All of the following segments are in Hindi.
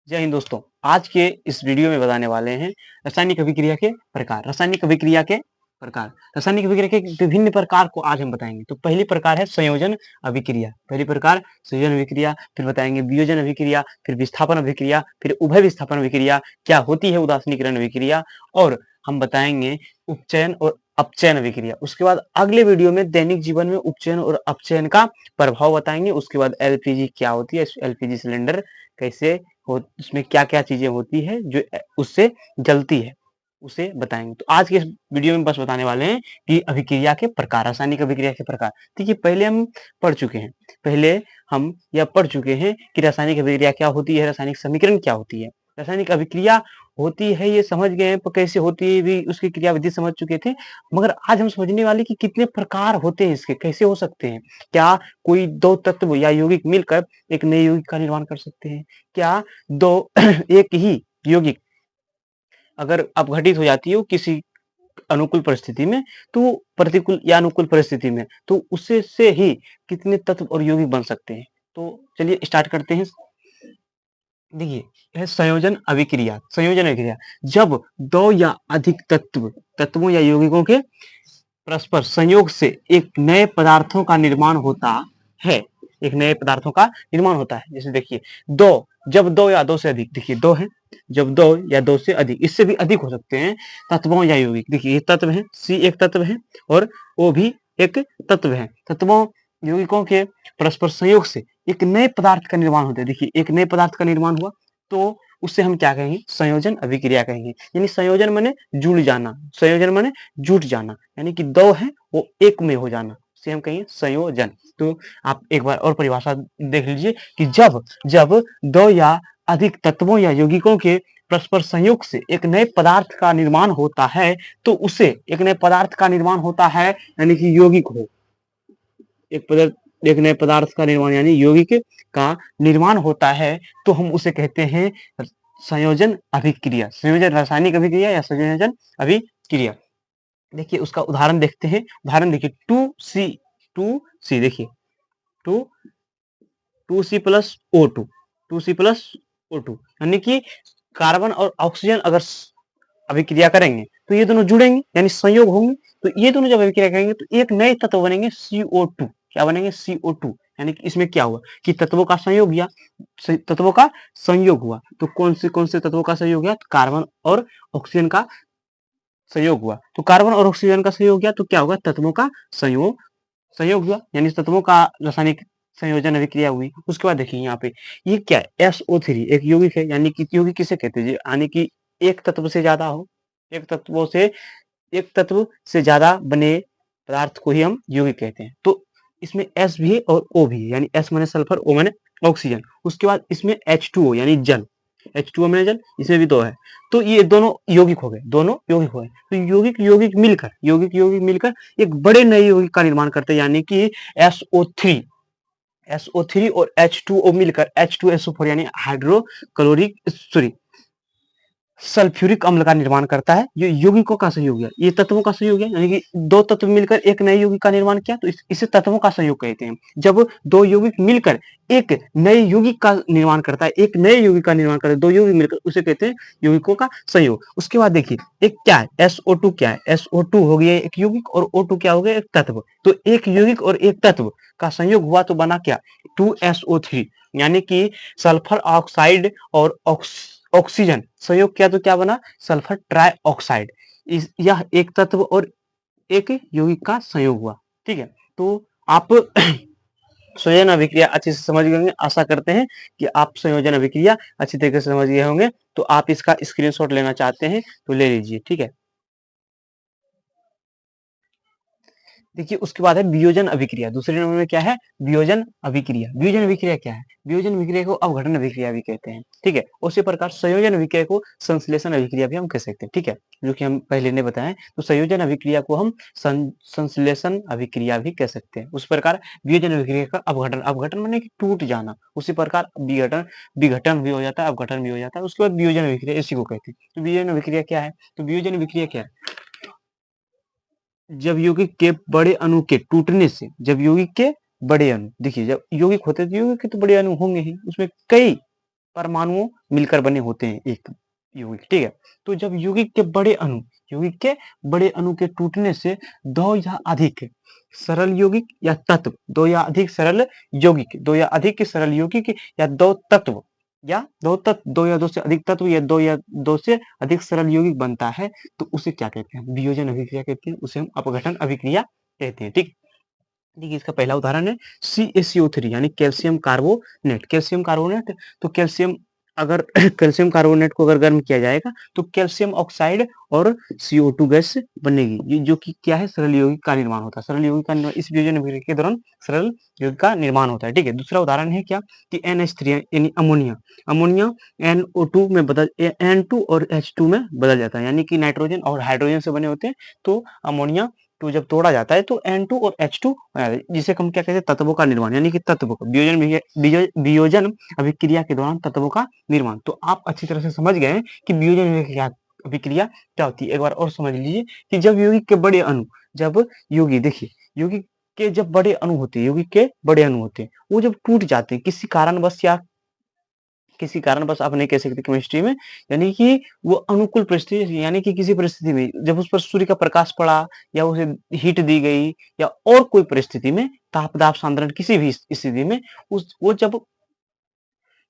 जय हिंद दोस्तों। आज के इस वीडियो में बताने वाले हैं रासायनिक अभिक्रिया के प्रकार। रासायनिक अभिक्रिया के प्रकार, रासायनिक अभिक्रिया के विभिन्न प्रकार को आज हम बताएंगे। तो पहली प्रकार है संयोजन अभिक्रिया। पहली प्रकार संयोजन अभिक्रिया, फिर बताएंगे वियोजन अभिक्रिया, फिर विस्थापन अभिक्रिया, फिर उभय विस्थापन अभिक्रिया क्या होती है, उदासीनीकरण अभिक्रिया, और हम बताएंगे उपचयन और अपचयन अभिक्रिया। उसके बाद अगले वीडियो में दैनिक जीवन में उपचयन और अपचयन का प्रभाव बताएंगे। उसके बाद एलपीजी क्या होती है, एलपीजी सिलेंडर कैसे हो, उसमें क्या क्या चीजें होती है जो उससे जलती है, उसे बताएंगे। तो आज के इस वीडियो में बस बताने वाले हैं कि अभिक्रिया के प्रकार, रासायनिक अभिक्रिया के प्रकार। ठीक है, पहले हम पढ़ चुके हैं, पहले हम यह पढ़ चुके हैं कि रासायनिक अभिक्रिया क्या होती है, रासायनिक समीकरण क्या होती है। रासायनिक अभिक्रिया होती है ये समझ गए हैं, पर कैसे होती है भी उसकी क्रियाविधि समझ चुके थे। मगर आज हम समझने वाले कि कितने प्रकार होते हैं इसके, कैसे हो सकते हैं। क्या कोई दो तत्व या यौगिक मिलकर एक नए यौगिक का निर्माण कर सकते हैं? क्या दो एक ही यौगिक अगर अपघटित हो जाती हो किसी अनुकूल परिस्थिति में, तो प्रतिकूल या अनुकूल परिस्थिति में, तो उससे से ही कितने तत्व और यौगिक बन सकते हैं। तो चलिए स्टार्ट करते हैं। देखिए, यह संयोजन अभिक्रिया। संयोजन अभिक्रिया जब दो या अधिक तत्वों या यौगिकों के परस्पर संयोग से एक नए पदार्थों का निर्माण होता है। एक नए पदार्थों का निर्माण होता है। जैसे देखिए, जब दो या दो से अधिक, देखिए दो है, जब दो या दो से अधिक, इससे भी अधिक हो सकते हैं तत्वों या यौगिक। देखिए ये तत्व है, सी एक तत्व है और ओ भी एक तत्व है। तत्वों यौगिकों के परस्पर संयोग से एक नए पदार्थ का निर्माण होता है। देखिए एक नए पदार्थ का निर्माण हुआ, तो उससे हम क्या कहेंगे? संयोजन अभिक्रिया कहेंगे। यानी संयोजन माने जुड़ जाना, संयोजन माने जुट जाना, यानी कि दो है वो एक में हो जाना, इसे हम कहेंगे संयोजन। तो आप एक बार और परिभाषा देख लीजिए कि जब जब दो या अधिक तत्वों या यौगिकों के परस्पर संयोग से एक नए पदार्थ का निर्माण होता है, तो उसे एक नए पदार्थ का निर्माण होता है, यानी कि यौगिक हो, एक नए पदार्थ का निर्माण यानी यौगिक का निर्माण होता है, तो हम उसे कहते हैं संयोजन अभिक्रिया। संयोजन रासायनिक अभिक्रिया या संयोजन अभिक्रिया। देखिए उसका उदाहरण देखते हैं। उदाहरण देखिए, टू सी, देखिए two C plus O two, यानी कि कार्बन और ऑक्सीजन अगर अभिक्रिया करेंगे तो ये दोनों जुड़ेंगे, यानी संयोग होंगे। तो ये दोनों जब अभिक्रिया करेंगे तो एक नए तत्व बनेंगे CO2। क्या बनेंगे? CO2। यानी कि इसमें क्या हुआ कि तत्वों का संयोग हुआ, तत्वों का संयोग हुआ। तो कौन से तत्वों का संयोग हुआ? कार्बन और ऑक्सीजन का संयोग हुआ। तो कार्बन और ऑक्सीजन का संयोग हुआ तो क्या होगा? तत्वों का संयोग हुआ, यानी तत्वों का रासायनिक संयोजन अभिक्रिया हुई। उसके बाद देखिए यहाँ पे ये क्या है? SO3 एक यौगिक है, यानी कि यौगिक किसे कहते हैं? यानी कि एक तत्व से ज्यादा हो, एक तत्व से ज्यादा बने पदार्थ को ही हम यौगिक कहते हैं। तो इसमें S भी है और O भी है, यानी S माने सल्फर, O माने ऑक्सीजन। उसके बाद इसमें H2O यानी जल, H2O माने जल, इसमें भी दो है। तो ये दोनों यौगिक हो गए, दोनों यौगिक हो गए। तो यौगिक मिलकर एक बड़े नए यौगिक का निर्माण करते हैं, यानी कि SO3 और H2O मिलकर H2SO4 यानी हाइड्रोक्लोरिक सॉरी सल्फ्यूरिक अम्ल का निर्माण करता है। ये यौगिकों का संयोग है, ये तत्वों का संयोग है, यानी कि दो तत्व मिलकर एक नए यौगिक का निर्माण किया, तो इसे तत्वों का संयोग कहते हैं। जब दो यौगिक मिलकर एक नए यौगिक का निर्माण करता है, एक नए यौगिक का निर्माण करता है, दो यौगिक मिलकर, उसे कहते हैं यौगिकों का संयोग। उसके बाद देखिए एक क्या है? SO2 क्या है? SO2 हो गया एक यौगिक और O2 क्या हो गया? एक तत्व। तो एक यौगिक और एक तत्व का संयोग हुआ तो बना क्या? 2SO3, यानी कि सल्फर ऑक्साइड और ऑक्सीजन संयोग किया तो क्या बना? Sulphur trioxide. यह एक तत्व और एक यौगिक का संयोग हुआ। ठीक है, तो आप संयोजन अभिक्रिया अच्छे से समझ गए होंगे। आशा करते हैं कि आप संयोजन अभिक्रिया अच्छी तरीके से समझ गए होंगे। तो आप इसका स्क्रीनशॉट लेना चाहते हैं तो ले लीजिए। ठीक है, देखिए उसके बाद है वियोजन अभिक्रिया। दूसरे नंबर में क्या है? वियोजन अभिक्रिया। वियोजन अभिक्रिया क्या है? वियोजन अभिक्रिया को अवघटन अभिक्रिया भी कहते हैं। ठीक है, उसी प्रकार संयोजन अभिक्रिया को संश्लेषण अभिक्रिया भी हम कह सकते हैं। ठीक है, जो कि हम पहले ने बताया। तो संयोजन अभिक्रिया को हम संश्लेषण अभिक्रिया भी कह सकते हैं। उस प्रकार वियोजन अभिक्रिया का अवघटन माने कि टूट जाना। उसी प्रकार विघटन भी हो जाता है, अवघटन भी हो जाता है। उसके बाद वियोजन अभिक्रिया, इसी को कहते हैं। तो वियोजन अभिक्रिया क्या है? तो वियोजन अभिक्रिया क्या है? जब यौगिक के बड़े अणु के टूटने से, जब यौगिक के बड़े अणु, देखिए जब यौगिक होते हैं तो यौगिक के तो बड़े अणु होंगे ही, उसमें कई परमाणुओं मिलकर बने होते हैं एक यौगिक, ठीक है। तो जब यौगिक के बड़े अणु के टूटने से दो या अधिक सरल यौगिक या तत्व, दो या अधिक सरल यौगिक, दो या अधिक सरल यौगिक या दो तत्व या दो या दो से अधिक तत्व या दो से अधिक सरल यौगिक बनता है, तो उसे क्या कहते हैं? वियोजन अभिक्रिया कहते हैं, उसे हम अपघटन अभिक्रिया कहते हैं, ठीक। देखिए इसका पहला उदाहरण है CaCO3 यानी कैल्शियम कार्बोनेट। कैल्शियम कार्बोनेट, तो कैल्शियम अगर कैल्शियम कार्बोनेट को अगर गर्म किया जाएगा तो कैल्शियम ऑक्साइड और CO2 गैस बनेगी, ये जो कि क्या है? सरल यौगिक का निर्माण होता है। सरल यौगिक का निर्माण इस वियोजन अभिक्रिया के दौरान सरल यौगिक का निर्माण होता है, ठीक है। दूसरा उदाहरण है क्या कि NH3 यानी अमोनिया। अमोनिया NO2 में बदल N2 और H2 में बदल जाता है, यानी कि नाइट्रोजन और हाइड्रोजन से बने होते हैं। तो अमोनिया तो जब तोड़ा जाता है तो N2 और H2 जिसे हम क्या कहते हैं? तत्वों का निर्माण, यानी कि तत्व को वियोजन अभिक्रिया के दौरान तत्वों का निर्माण। तो आप अच्छी तरह से समझ गए हैं कि वियोजन अभिक्रिया क्या होती है। एक बार और समझ लीजिए कि जब यौगिक के बड़े अणु, जब यौगिक देखिए यौगिक के जब बड़े अणु होते हैं, यौगिक के बड़े अणु होते हैं, वो जब टूट जाते हैं किसी कारणवश आप नहीं कह सकते केमिस्ट्री में, यानी कि वो अनुकूल परिस्थिति, यानी कि किसी परिस्थिति में जब उस पर सूर्य का प्रकाश पड़ा या उसे हीट दी गई या और कोई परिस्थिति में ताप दाब सांद्रण किसी भी स्थिति में उस वो जब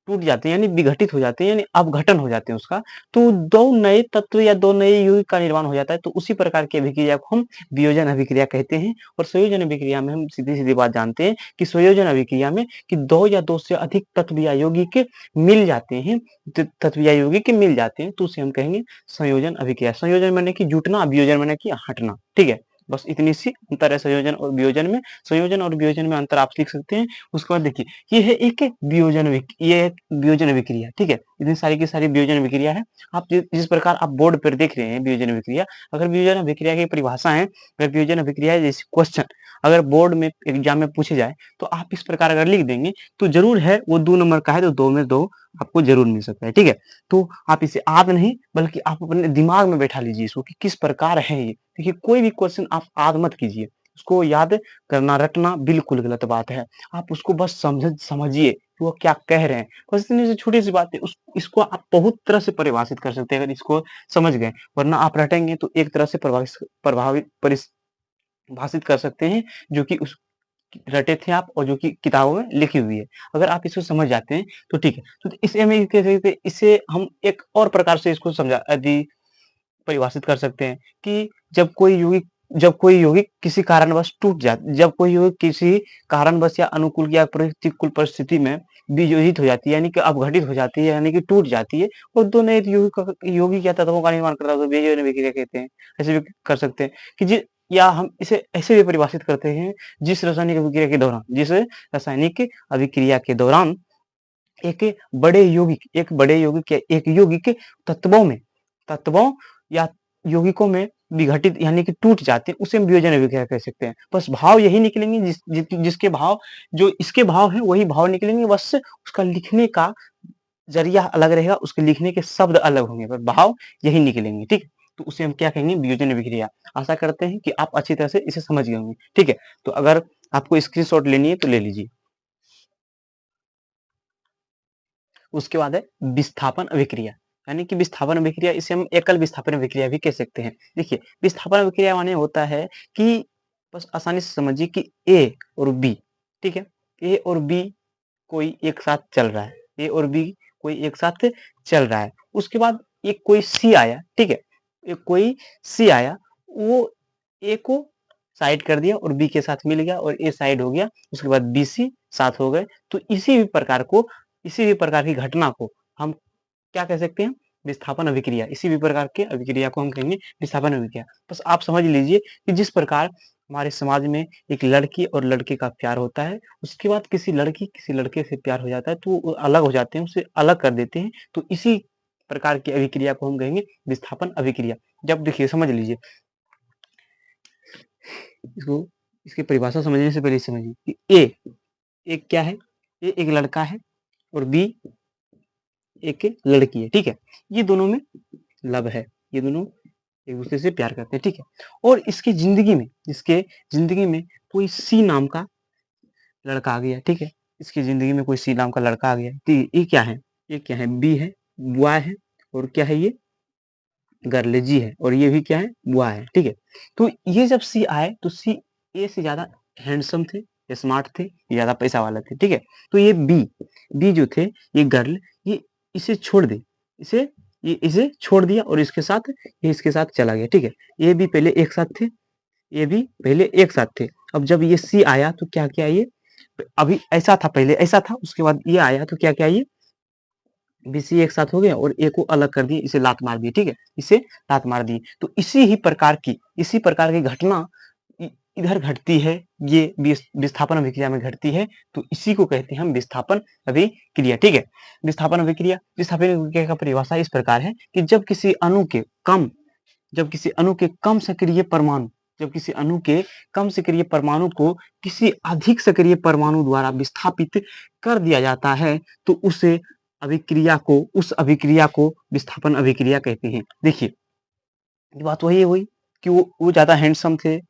टूट जाते हैं यानी विघटित हो जाते हैं, यानी अपघटन हो जाते हैं उसका, तो दो नए तत्व या दो नए यौगिक का निर्माण हो जाता है। तो उसी प्रकार की अभिक्रिया को हम वियोजन अभिक्रिया कहते हैं। और संयोजन अभिक्रिया में हम सीधी सीधी बात जानते हैं कि संयोजन अभिक्रिया में कि दो या दो से अधिक तत्व या यौगिक मिल जाते हैं, तत्व या यौगिक मिल जाते हैं, तो उसे हम कहेंगे संयोजन अभिक्रिया। संयोजन माने कि जुटना, वियोजन माने कि हटना, ठीक है। बस इतनी सी अंतर है संयोजन और वियोजन में। संयोजन और वियोजन में अंतर आप लिख सकते हैं। उसके बाद देखिए ये है एक वियोजन अभिक्रिया, ठीक है। इतनी सारी की सारी वियोजन अभिक्रिया है। आप जिस प्रकार आप बोर्ड पर देख रहे हैं वियोजन अभिक्रिया, अगर वियोजन अभिक्रिया की परिभाषा है, अगर वियोजन अभिक्रिया जैसे क्वेश्चन अगर बोर्ड में एग्जाम में पूछे जाए तो आप इस प्रकार अगर लिख देंगे तो जरूर है वो 2 नंबर का है तो 2 में 2 आपको जरूर मिल सकता है, ठीक है। तो आप इसे याद नहीं बल्कि आप अपने दिमाग में बैठा लीजिए इसको कि किस प्रकार है ये। देखिए कोई भी क्वेश्चन आप याद मत कीजिए, उसको याद करना रटना बिल्कुल गलत बात है। आप उसको बस समझिए कि वो क्या कह रहे हैं। बस इतनी सी छोटी सी बात है, इसको आप बहुत तरह से परिभाषित कर सकते हैं अगर इसको समझ गए, वरना आप रटेंगे तो एक तरह से परिभाषित कर सकते हैं जो कि उस रटे थे आप और जो कि किताबों में लिखी हुई है। अगर आप इसको समझ जाते हैं तो ठीक है। तो इसे हम एक और प्रकार से इसको समझा यदि परिभाषित कर सकते हैं कि जब कोई यौगिक किसी कारणवश जब कोई यौगिक किसी कारणवश या अनुकूल या प्रतिकूल परिस्थिति में वियोजित हो जाती है, यानी कि अपघटित हो जाती है, यानी कि टूट जाती है और दो नए यौगिक या तत्वों का निर्माण करता है, तो वियोजन अभिक्रिया कहते हैं। ऐसे भी कर सकते हैं कि या हम इसे ऐसे भी परिभाषित करते हैं जिस रासायनिक अभिक्रिया के दौरान एक बड़े यौगिक या एक यौगिक तत्वों या यौगिकों में विघटित यानी कि टूट जाते हैं, उसे हम वियोजन अभिक्रिया कह सकते हैं। बस भाव यही निकलेंगे जिसके भाव जो इसके भाव हैं वही भाव निकलेंगे, बस उसका लिखने का जरिया अलग रहेगा, उसके लिखने के शब्द अलग होंगे पर भाव यही निकलेंगे, ठीक है। तो उसे हम क्या कहेंगे? वियोजन अभिक्रिया। आशा करते हैं कि आप अच्छी तरह से इसे समझ गए होंगे, ठीक है। तो अगर आपको स्क्रीनशॉट लेनी है तो ले लीजिए। उसके बाद है विस्थापन अभिक्रिया, यानी कि विस्थापन अभिक्रिया इसे हम एकल विस्थापन अभिक्रिया भी कह सकते हैं। देखिए विस्थापन अभिक्रिया माने होता है कि बस आसानी से समझिए कि ए और बी, ठीक है, ए और बी कोई एक साथ चल रहा है, ए और बी कोई एक साथ चल रहा है। उसके बाद एक कोई सी आया, ठीक है, एक कोई सी आया, वो ए को साइड कर दिया और बी के साथ मिल गया और ए साइड हो गया, उसके बाद बी सी साथ हो गए। तो इसी भी प्रकार की घटना को हम क्या कह सकते हैं? विस्थापन अभिक्रिया। इसी भी प्रकार के अभिक्रिया को हम कहेंगे विस्थापन अभिक्रिया। बस आप समझ लीजिए कि जिस प्रकार हमारे समाज में एक लड़की और लड़के का प्यार होता है, उसके बाद किसी लड़की किसी लड़के से प्यार हो जाता है तो वो अलग हो जाते हैं, उसे अलग कर देते हैं, तो इसी प्रकार की अभिक्रिया को हम कहेंगे विस्थापन अभिक्रिया। जब देखिए समझ लीजिए इसको, इसकी परिभाषा समझने से पहले समझिए कि ए क्या है? ए एक लड़का है और बी एक लड़की है, ठीक है। ये दोनों में लव है, ये दोनों एक दूसरे से प्यार करते हैं, ठीक है। और इसके जिंदगी में कोई सी नाम का लड़का आ गया, ठीक है। इसकी जिंदगी में कोई सी नाम का लड़का आ गया, तो ये क्या है? ये क्या है, बी है, बॉय है, और क्या है ये, गर्ल, जी है, और ये भी क्या है, बॉय है, ठीक है। तो ये जब सी आए तो सी ए से ज्यादा हैंडसम थे, स्मार्ट थे, ये ज्यादा पैसा वाला थे, ठीक है। तो ये बी जो थे, ये गर्ल, ये इसे छोड़ दे, इसे ये इसे छोड़ दिया और इसके साथ ये इसके साथ चला गया, ठीक है। ये भी पहले एक साथ थे, ये भी पहले एक साथ थे। अब जब ये सी आया तो क्या किया ये, अभी ऐसा था, पहले ऐसा था, उसके बाद ये आया तो क्या किया ये, बीसी एक साथ हो गया और ए को अलग कर दिए, इसे लात मार दिए, ठीक है, इसे लात मार दी। तो इसी प्रकार की घटना इधर घटती है, ये विस्थापन अभिक्रिया में घटती है। तो इसी को कहते हैं हम विस्थापन अभिक्रिया, ठीक है। विस्थापन अभिक्रिया का परिभाषा इस प्रकार है कि जब किसी अणु के कम सक्रिय परमाणु, को किसी अधिक सक्रिय परमाणु द्वारा विस्थापित कर दिया जाता है तो उस अभिक्रिया को विस्थापन अभिक्रिया कहते हैं। देखिए, बात वही हुई कि वो ज्यादा हैंडसम थे,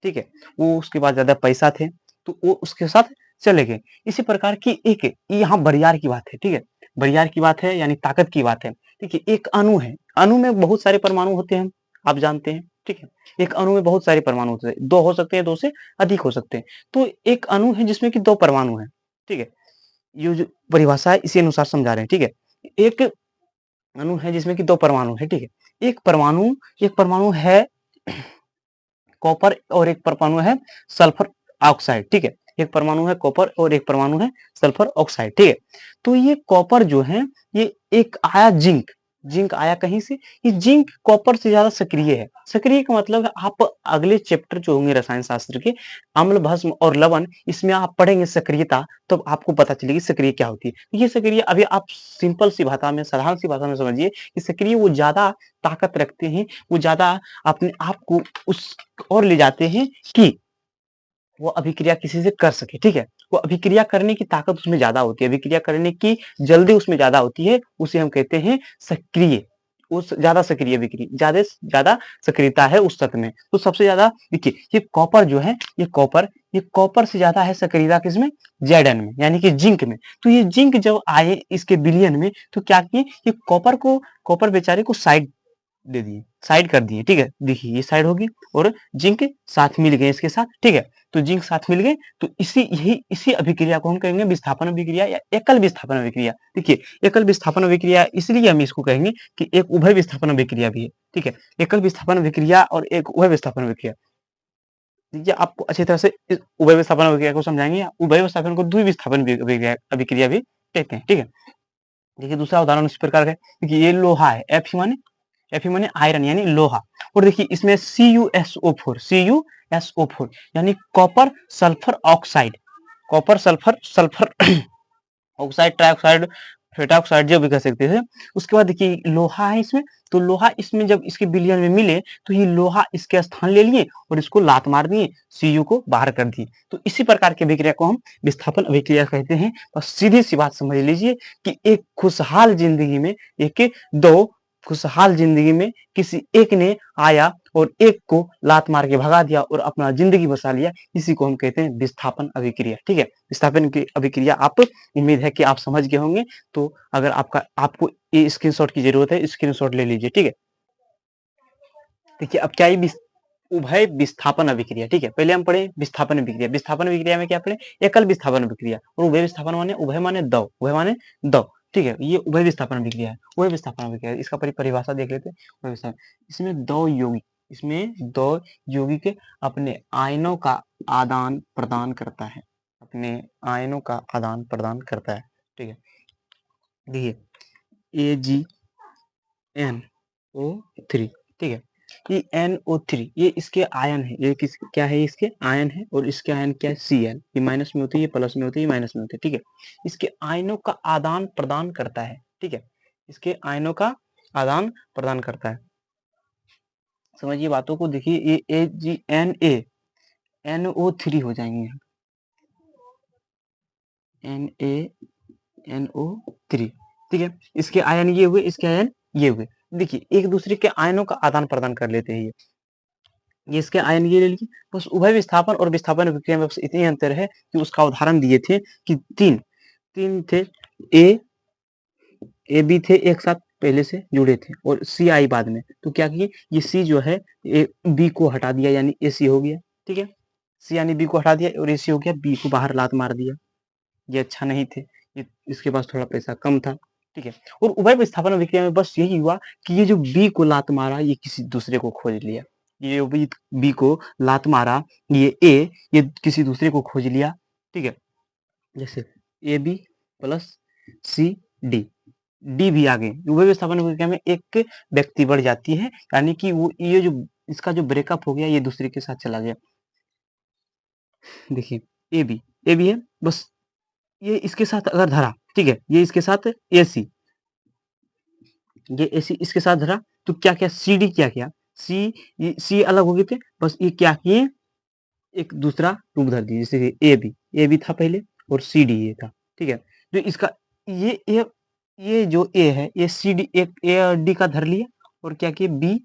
ठीक है, वो उसके बाद ज्यादा पैसा थे, तो वो उसके साथ चले गए। इसी प्रकार की एक यहाँ बरियार की बात है, ठीक है, बरियार की बात है, यानी ताकत की बात है। देखिए, एक अणु है, अणु में बहुत सारे परमाणु होते हैं, आप जानते हैं, ठीक है। एक अणु में बहुत सारे परमाणु होते हैं, 2 हो सकते हैं, 2 से अधिक हो सकते हैं। तो एक अणु है जिसमें कि 2 परमाणु है, ठीक है। ये जो परिभाषा है इसी अनुसार समझा रहे हैं, ठीक है। एक अणु है जिसमें कि 2 परमाणु है, ठीक है। एक परमाणु है कॉपर और एक परमाणु है सल्फर ऑक्साइड, ठीक है। एक परमाणु है कॉपर और एक परमाणु है सल्फर ऑक्साइड, ठीक है। तो ये कॉपर जो है, ये एक आया जिंक आया कहीं से, ये जिंक कॉपर से ज्यादा सक्रिय है। सक्रिय का मतलब है, आप अगले चैप्टर जो होंगे रसायन शास्त्र के, अम्ल, भस्म और लवण, इसमें आप पढ़ेंगे सक्रियता, तो आपको पता चलेगी सक्रिय क्या होती है। ये सक्रिय अभी आप सिंपल सी भाषा में, साधारण सी भाषा में समझिए कि सक्रिय वो ज्यादा ताकत रखते हैं, वो ज्यादा अपने आप को उस और ले जाते हैं कि वो अभिक्रिया किसी से कर सके, ठीक है। वो अभिक्रिया करने की ताकत उसमें ज्यादा होती है, अभिक्रिया करने की जल्दी उसमें ज्यादा होती है, उसे हम कहते हैं सक्रिय। उस ज्यादा सक्रिय अभिक्रिया, ज्यादा सक्रियता है उस तत्व में। तो सबसे ज्यादा देखिए, ये कॉपर जो है, ये कॉपर से ज्यादा है सक्रियता किसमें, Zn में, यानी कि जिंक में। तो ये जिंक जब आए इसके विलयन में, तो क्या किए, ये कॉपर बेचारे को साइड कर दिए, ठीक है। देखिए, ये साइड होगी और जिंक साथ मिल गए इसके साथ, ठीक है। तो जिंक साथ मिल गए, तो इसी अभिक्रिया को हम कहेंगे विस्थापन अभिक्रिया या एकल विस्थापन अभिक्रिया। देखिए, एकल विस्थापन अभिक्रिया इसलिए हम इसको कहेंगे कि एक उभय विस्थापन अभिक्रिया भी है, ठीक है। एकल विस्थापन अभिक्रिया और एक उभय विस्थापन अभिक्रिया। देखिए, आपको अच्छी तरह से इस उभय विस्थापन अभिक्रिया को समझाएंगे, या उभय विस्थापन को द्विविस्थापन अभिक्रिया भी कहते हैं, ठीक है। देखिए, दूसरा उदाहरण इस प्रकार का है, देखिए, ये लोहा है, Fe माने आयरन, यानी लोहा। और देखिए, इसमें CuSO4 यानी copper sulphur oxide, sulphur oxide, trioxide, फेटाऑक्साइड जो भी कह सकते थे। उसके बाद देखिए, लोहा है इसमें, तो लोहा इसमें जब इसके विलयन में मिले, तो ये लोहा इसके स्थान ले लिए और इसको लात मार दिए, Cu को बाहर कर दिए। तो इसी प्रकार की अभिक्रिया को हम विस्थापन अभिक्रिया कहते हैं। बस सीधी सी बात समझ लीजिए कि एक खुशहाल जिंदगी में किसी एक ने आया और एक को लात मार के भगा दिया और अपना जिंदगी बचा लिया, इसी को हम कहते हैं विस्थापन अभिक्रिया, ठीक है। विस्थापन की अभिक्रिया आप, उम्मीद है कि आप समझ गए होंगे। तो अगर आपको ये स्क्रीनशॉट की जरूरत है, स्क्रीनशॉट ले लीजिए, ठीक है। देखिए, अब क्या ये उभय विस्थापन अभिक्रिया, ठीक है। पहले हम पढ़े विस्थापन अभिक्रिया में क्या पढ़े, एकल विस्थापन अभिक्रिया, और उभय विस्थापन माने, उभय माने दो, ठीक है। ये उभय विस्थापन अभिक्रिया है, उभय विस्थापन अभिक्रिया, इसका परिभाषा देख लेते हैं। इसमें दो यौगिक अपने आयनों का आदान प्रदान करता है, ठीक है। देखिए, AgNO3, ठीक है। ये NO3, ये इसके आयन है, ये क्या है, इसके आयन है, और इसके आयन क्या है, Cl। ये माइनस में होती है, ये प्लस में होती है, ये माइनस में होती है, ठीक है। इसके आयनों का आदान प्रदान करता है, ठीक है। इसके आयनों का आदान प्रदान करता है, समझिए बातों को। देखिए, ये NaNO3 हो जाएंगे, NaNO3, ठीक है। इसके आयन ये हुए, इसके आयन ये हुए। देखिए, एक दूसरे के आयनों का आदान प्रदान कर लेते हैं ये इसके आयन ये ले लीजिए। बस उभय विस्थापन और विस्थापन अभिक्रिया में बस इतनी अंतर है कि उसका उदाहरण दिए थे कि तीन थे, ए बी थे एक साथ पहले से जुड़े थे और सी आई बाद में, तो क्या किए ये सी जो है ए बी को हटा दिया यानी ए सी हो गया, ठीक है। सी यानी बी को हटा दिया और ए सी हो गया, बी को बाहर लात मार दिया, ये अच्छा नहीं थे, ये इसके पास थोड़ा पैसा कम था, ठीक है। और उभय विस्थापन अभिक्रिया में बस यही हुआ कि ये जो बी को लात मारा ये किसी दूसरे को खोज लिया, ये बी को लात मारा ये किसी दूसरे को खोज लिया, ठीक है। जैसे A B plus C D, D भी आ गए, उभय विस्थापन अभिक्रिया में एक व्यक्ति बढ़ जाती है, यानी कि वो ये जो इसका जो ब्रेकअप हो गया ये दूसरे के साथ चला गया। देखिए ए बी है, बस ये इसके साथ अगर धरा, ठीक है, ये इसके साथ ए सी, ये ए सी इसके साथ धरा, तो क्या क्या सी डी क्या किया, सी अलग हो गए थे, बस ये क्या किए एक दूसरा रूप धर दिए, जैसे कि ए बी था पहले और सी डी ये था, ठीक है। तो इसका ये जो ए है ये सी डी एक ए और डी का धर लिया और क्या किया बी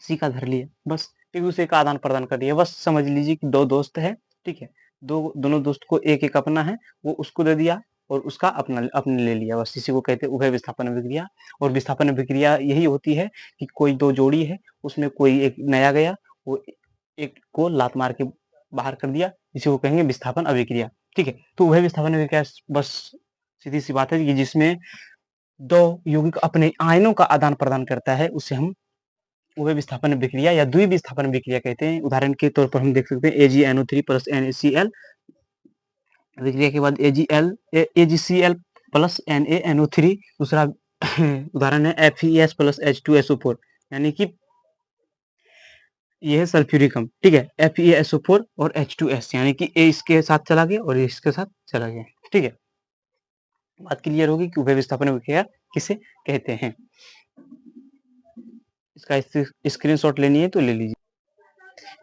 सी का धर लिया, बस एक दूसरे का आदान प्रदान कर दिया। बस समझ लीजिए कि दो दोस्त है, ठीक है, दोनों दोस्त को एक एक अपना है, वो उसको दे दिया और उसका अपने ले लिया, बस इसी को कहते हैं उभय विस्थापन अभिक्रिया। और विस्थापन अभिक्रिया यही होती है कि कोई दो जोड़ी है, उसमें कोई एक नया गया, वो एक को लात मार के बाहर कर दिया, इसी को कहेंगे विस्थापन अभिक्रिया, ठीक है। तो उभय विस्थापन अभिक्रिया बस सीधी सी बात है कि जिसमें दो यौगिक अपने आयनों का आदान प्रदान करता है उसे हम उभय विस्थापन अभिक्रिया या द्वि विस्थापन अभिक्रिया कहते हैं। उदाहरण के तौर पर हम देख सकते हैं AgNO3 प्लस NaCl, अभिक्रिया के बाद AgCl प्लस NaNO3, दूसरा उदाहरण है FeS प्लस H2SO4, यानी कि ये है सल्फ्यूरिक अम्ल, ठीक है, FeSO4 और H2S, यानी कि ए इसके साथ चला गया और इसके साथ चला गया, ठीक है। बात क्लियर होगी कि उभय विस्थापन अभिक्रिया किसे कहते हैं। इसका स्क्रीनशॉट लेनी है तो ले लीजिए।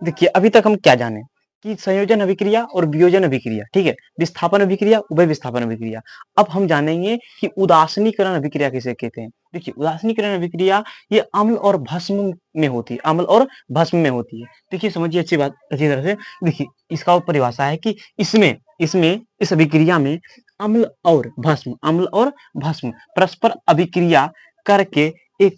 देखिए अभी तक हम क्या जाने कि संयोजन अभिक्रिया और वियोजन अभिक्रिया, ठीक है, विस्थापन अभिक्रिया, उभय विस्थापन अभिक्रिया। अब हम जानेंगे कि उदासीनीकरण अभिक्रिया किसे कहते हैं। देखिए उदासीनीकरण अभिक्रिया ये अम्ल और भस्म में होती है, अम्ल और भस्म में होती है। देखिए समझिए अच्छी बात, अच्छी तरह से देखिए, इसका परिभाषा है कि इसमें इसमें इस अभिक्रिया में अम्ल और भस्म परस्पर अभिक्रिया करके एक